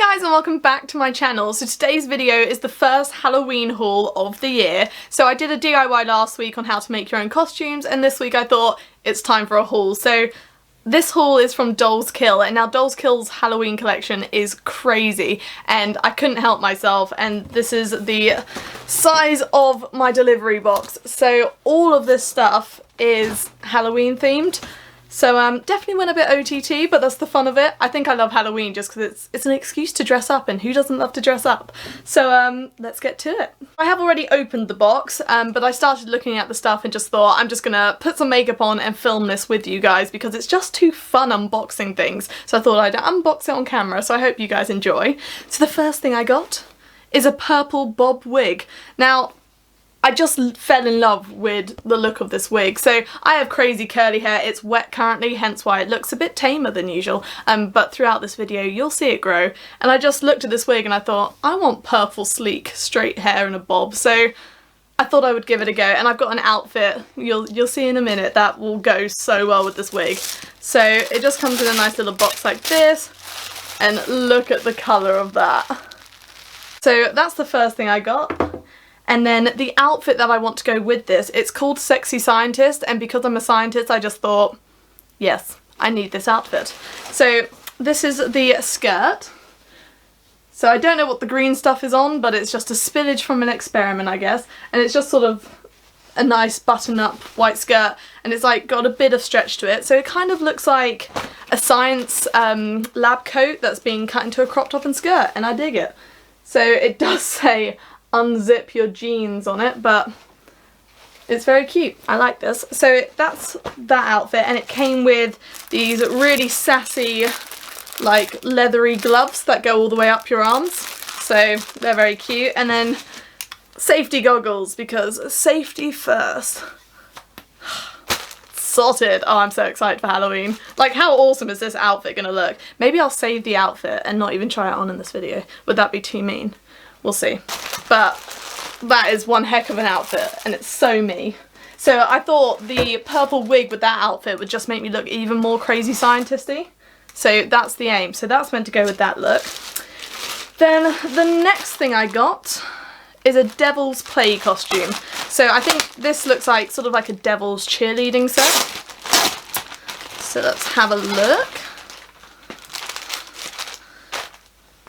Hi guys and welcome back to my channel. So today's video is the first Halloween haul of the year. So I did a DIY last week on how to make your own costumes, and this week I thought it's time for a haul. So this haul is from Dollskill, and now Dollskill's Halloween collection is crazy and I couldn't help myself, and this is the size of my delivery box. So all of this stuff is Halloween themed. So definitely went a bit OTT, but that's the fun of it. I think I love Halloween just because it's an excuse to dress up, and who doesn't love to dress up? So let's get to it. I have already opened the box, but I started looking at the stuff and just thought I'm just gonna put some makeup on and film this with you guys because it's just too fun unboxing things. So I thought I'd unbox it on camera, so I hope you guys enjoy. So the first thing I got is a purple bob wig. Now, I just fell in love with the look of this wig. So I have crazy curly hair, it's wet currently, hence why it looks a bit tamer than usual, but throughout this video you'll see it grow. And I just looked at this wig and I thought, I want purple sleek straight hair and a bob, so I thought I would give it a go. And I've got an outfit, you'll see in a minute, that will go so well with this wig. So it just comes in a nice little box like this, and look at the colour of that. So that's the first thing I got. And then the outfit that I want to go with this, it's called Sexy Scientist, and because I'm a scientist I just thought, yes, I need this outfit. So this is the skirt. So I don't know what the green stuff is on, but it's just a spillage from an experiment, I guess. And it's just sort of a nice button-up white skirt, and it's like got a bit of stretch to it. So it kind of looks like a science lab coat that's being cut into a crop top and skirt, and I dig it. So it does say unzip your jeans on it, but it's very cute. I like this. So that's that outfit, and it came with these really sassy like leathery gloves that go all the way up your arms, so they're very cute. And then safety goggles, because safety first. Sorted. Oh, I'm so excited for Halloween. Like, how awesome is this outfit gonna look? Maybe I'll save the outfit and not even try it on in this video. Would that be too mean? We'll see. But that is one heck of an outfit, and it's so me. So I thought the purple wig with that outfit would just make me look even more crazy scientist-y. So that's the aim. So that's meant to go with that look. Then the next thing I got is a devil's play costume. So I think this looks like sort of like a devil's cheerleading set. So let's have a look.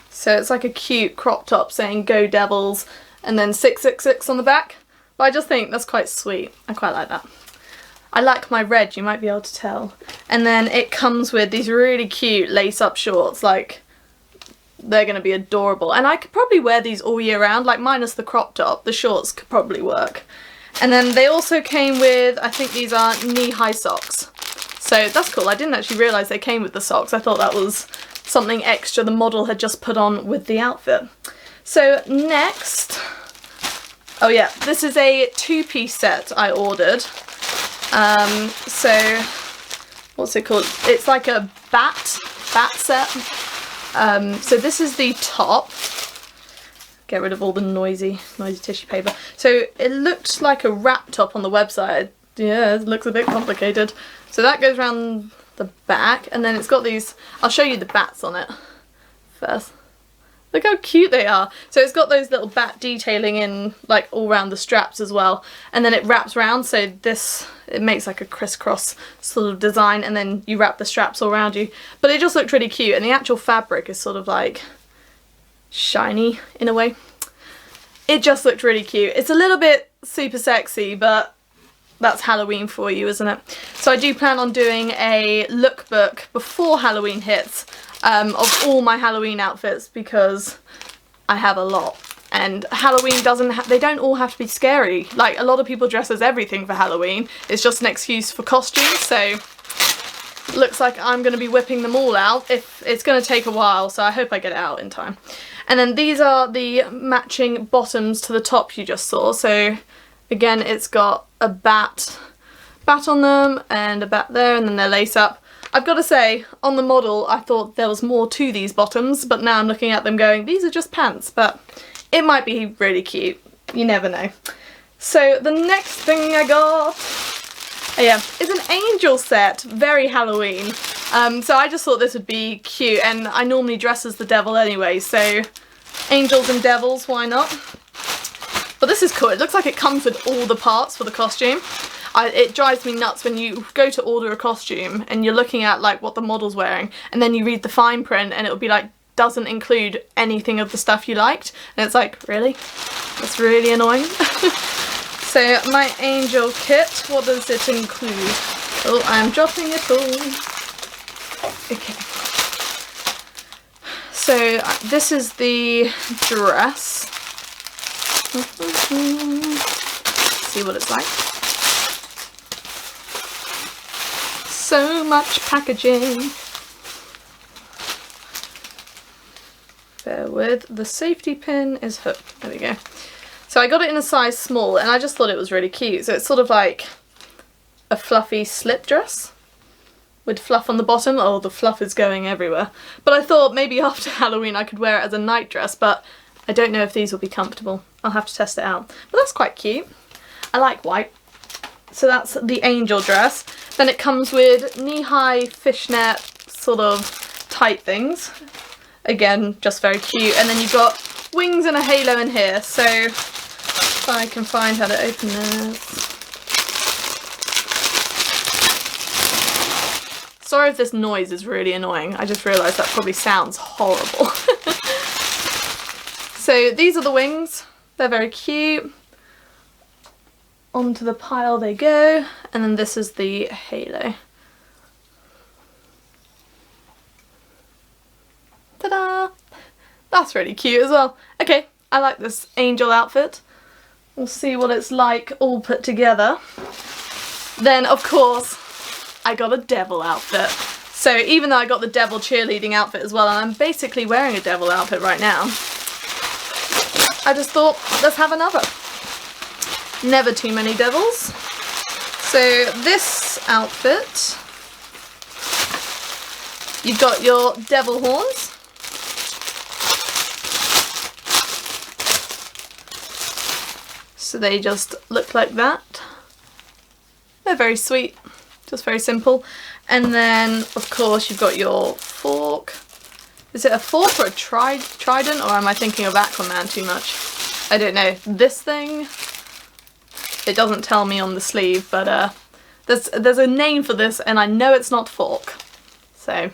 So it's like a cute crop top saying "Go Devils" and then 666 on the back. But I just think that's quite sweet. I quite like that. I like my red, you might be able to tell. And then it comes with these really cute lace-up shorts. Like, they're going to be adorable. And I could probably wear these all year round, like minus the crop top. The shorts could probably work. And then they also came with, I think these are knee-high socks. So that's cool. I didn't actually realise they came with the socks. I thought that was something extra the model had just put on with the outfit. So next, oh yeah, this is a two-piece set I ordered. So what's it called? It's like a bat set. So this is the top. Get rid of all the noisy tissue paper. So it looked like a wrap top on the website. Yeah, it looks a bit complicated. So that goes around the back, and then it's got these, I'll show you the bats on it first. Look how cute they are. So it's got those little bat detailing in like all around the straps as well, and then it wraps around, so this, it makes like a crisscross sort of design, and then you wrap the straps all around you. But it just looked really cute, and the actual fabric is sort of like shiny in a way. It just looked really cute. It's a little bit super sexy, but that's Halloween for you, isn't it? So I do plan on doing a lookbook before Halloween hits of all my Halloween outfits, because I have a lot. And Halloween they don't all have to be scary. Like, a lot of people dress as everything for Halloween. It's just an excuse for costumes, so looks like I'm going to be whipping them all out. It's going to take a while, so I hope I get it out in time. And then these are the matching bottoms to the top you just saw. So again, it's got a bat on them and a bat there, and then they're lace up. I've got to say, on the model I thought there was more to these bottoms, but now I'm looking at them going, these are just pants, but it might be really cute. You never know. So the next thing I got, oh yeah, is an angel set. Very Halloween. So I just thought this would be cute, and I normally dress as the devil anyway, so angels and devils, why not? But this is cool. It looks like it comes with all the parts for the costume. It drives me nuts when you go to order a costume and you're looking at like what the model's wearing, and then you read the fine print and it'll be like, doesn't include anything of the stuff you liked, and it's like, really? That's really annoying. So my angel kit, what does it include? Oh, I'm dropping it all. Okay. So this is the dress. See what it's like. So much packaging. Bear with, the safety pin is hooked. There we go. So I got it in a size small and I just thought it was really cute. So it's sort of like a fluffy slip dress with fluff on the bottom. Oh, the fluff is going everywhere. But I thought maybe after Halloween I could wear it as a night dress, but I don't know if these will be comfortable. I'll have to test it out. But that's quite cute. I like white. So that's the angel dress. Then it comes with knee-high fishnet sort of tight things. Again, just very cute. And then you've got wings and a halo in here. So if I can find how to open this. Sorry if this noise is really annoying. I just realised that probably sounds horrible. So these are the wings. They're very cute. Onto the pile they go. And then this is the halo. Ta-da! That's really cute as well. Okay, I like this angel outfit. We'll see what it's like all put together. Then, of course, I got a devil outfit. So even though I got the devil cheerleading outfit as well, and I'm basically wearing a devil outfit right now, I just thought, let's have another. Never too many devils. So this outfit, you've got your devil horns. So they just look like that. They're very sweet, just very simple. And then, of course, you've got your fork. Is it a fork or a trident, or am I thinking of Aquaman too much? I don't know. This thing, it doesn't tell me on the sleeve, but there's a name for this, and I know it's not fork. So, it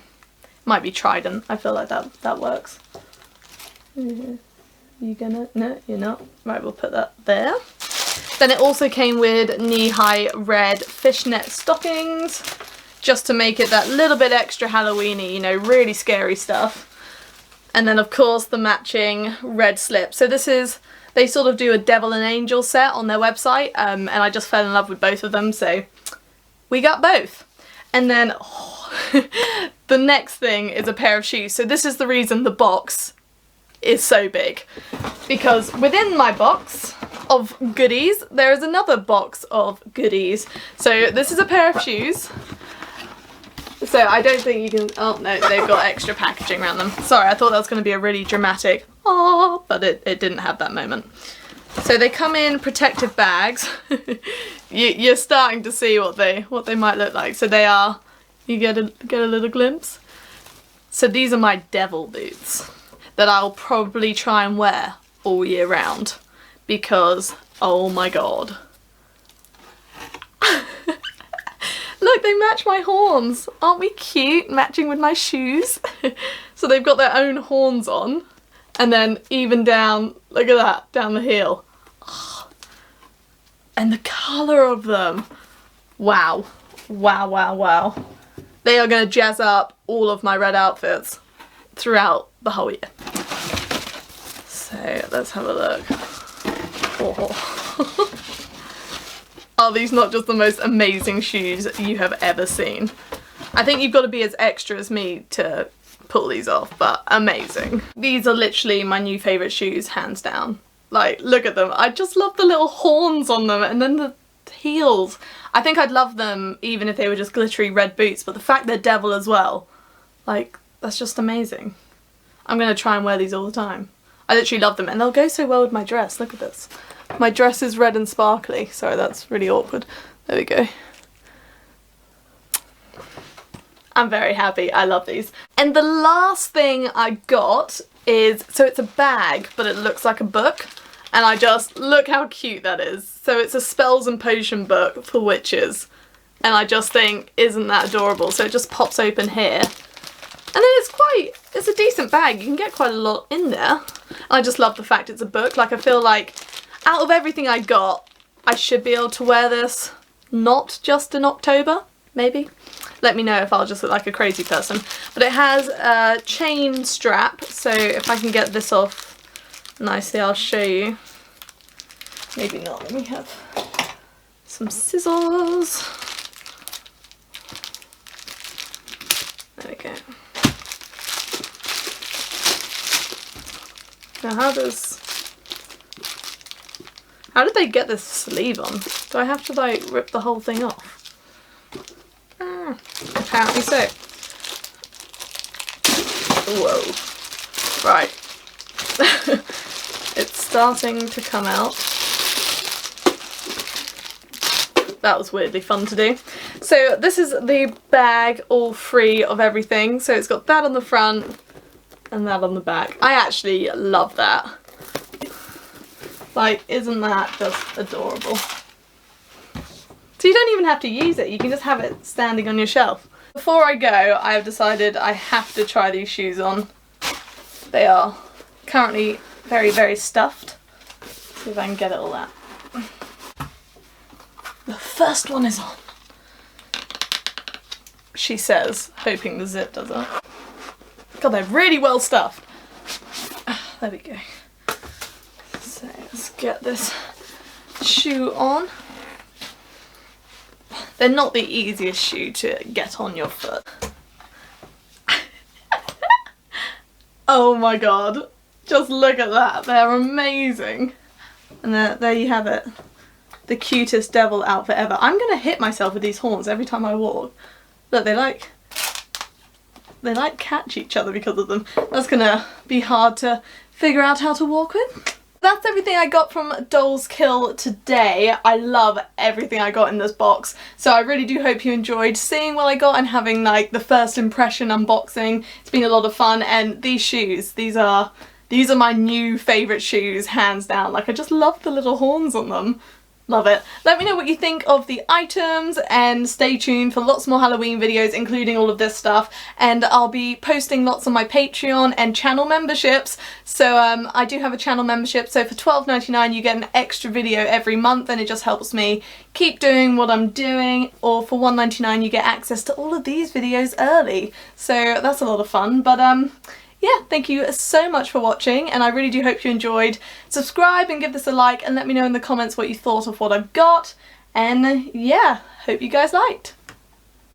might be trident. I feel like that works. You gonna? No, you're not. Right, we'll put that there. Then it also came with knee-high red fishnet stockings, just to make it that little bit extra Halloween-y, you know, really scary stuff. And then, of course, the matching red slip. So this is, they sort of do a devil and angel set on their website, and I just fell in love with both of them, so we got both. And then, the next thing is a pair of shoes. So this is the reason the box is so big, because within my box of goodies there is another box of goodies. So this is a pair of shoes. So I don't think you can, oh no, they've got extra packaging around them. Sorry, I thought that was going to be a really dramatic oh, but it didn't have that moment. So they come in protective bags. You're starting to see what they might look like. So they are, you get a little glimpse. So these are my devil boots that I'll probably try and wear all year round, because oh my god. Look, they match my horns. Aren't we cute, matching with my shoes? So they've got their own horns on, and then even down, look at that, down the heel. Oh. And the colour of them. Wow. Wow, wow, wow. They are going to jazz up all of my red outfits throughout the whole year. So let's have a look. Oh. Are these not just the most amazing shoes you have ever seen? I think you've got to be as extra as me to pull these off, but amazing. These are literally my new favourite shoes, hands down. Like, look at them. I just love the little horns on them, and then the heels. I think I'd love them even if they were just glittery red boots, but the fact they're devil as well, like, that's just amazing. I'm going to try and wear these all the time. I literally love them, and they'll go so well with my dress. Look at this. My dress is red and sparkly. Sorry, that's really awkward. There we go. I'm very happy. I love these. And the last thing I got is, so it's a bag, but it looks like a book. And I just, look how cute that is. So it's a spells and potion book for witches. And I just think, isn't that adorable? So it just pops open here. And then it's a decent bag. You can get quite a lot in there. I just love the fact it's a book. Like, I feel like out of everything I got, I should be able to wear this not just in October, maybe. Let me know if I'll just look like a crazy person. But it has a chain strap, so if I can get this off nicely, I'll show you. Maybe not. Let me have some scissors. There we go. Now how did they get this sleeve on? Do I have to like rip the whole thing off? Apparently so. Whoa. Right. It's starting to come out. That was weirdly fun to do. So this is the bag, all three of everything. So it's got that on the front and that on the back. I actually love that. Like, isn't that just adorable? So you don't even have to use it, you can just have it standing on your shelf. Before I go, I have decided I have to try these shoes on. They are currently very, very stuffed. See if I can get it all out. The first one is on. She says, hoping the zip does it. God, they're really well stuffed. There we go. So let's get this shoe on. They're not the easiest shoe to get on your foot. Oh my god, just look at that, they're amazing. And there you have it, the cutest devil outfit ever. I'm gonna hit myself with these horns every time I walk. Look, they like catch each other because of them. That's gonna be hard to figure out how to walk with. That's everything I got from Dollskill today. I love everything I got in this box, so I really do hope you enjoyed seeing what I got and having like the first impression unboxing. It's been a lot of fun, and these shoes, these are my new favourite shoes, hands down. Like, I just love the little horns on them. Love it. Let me know what you think of the items, and stay tuned for lots more Halloween videos, including all of this stuff. And I'll be posting lots on my Patreon and channel memberships. So I do have a channel membership, so for $12.99 you get an extra video every month, and it just helps me keep doing what I'm doing. Or for $1.99 you get access to all of these videos early. So that's a lot of fun. But yeah, thank you so much for watching, and I really do hope you enjoyed. Subscribe and give this a like, and let me know in the comments what you thought of what I've got. And yeah, hope you guys liked.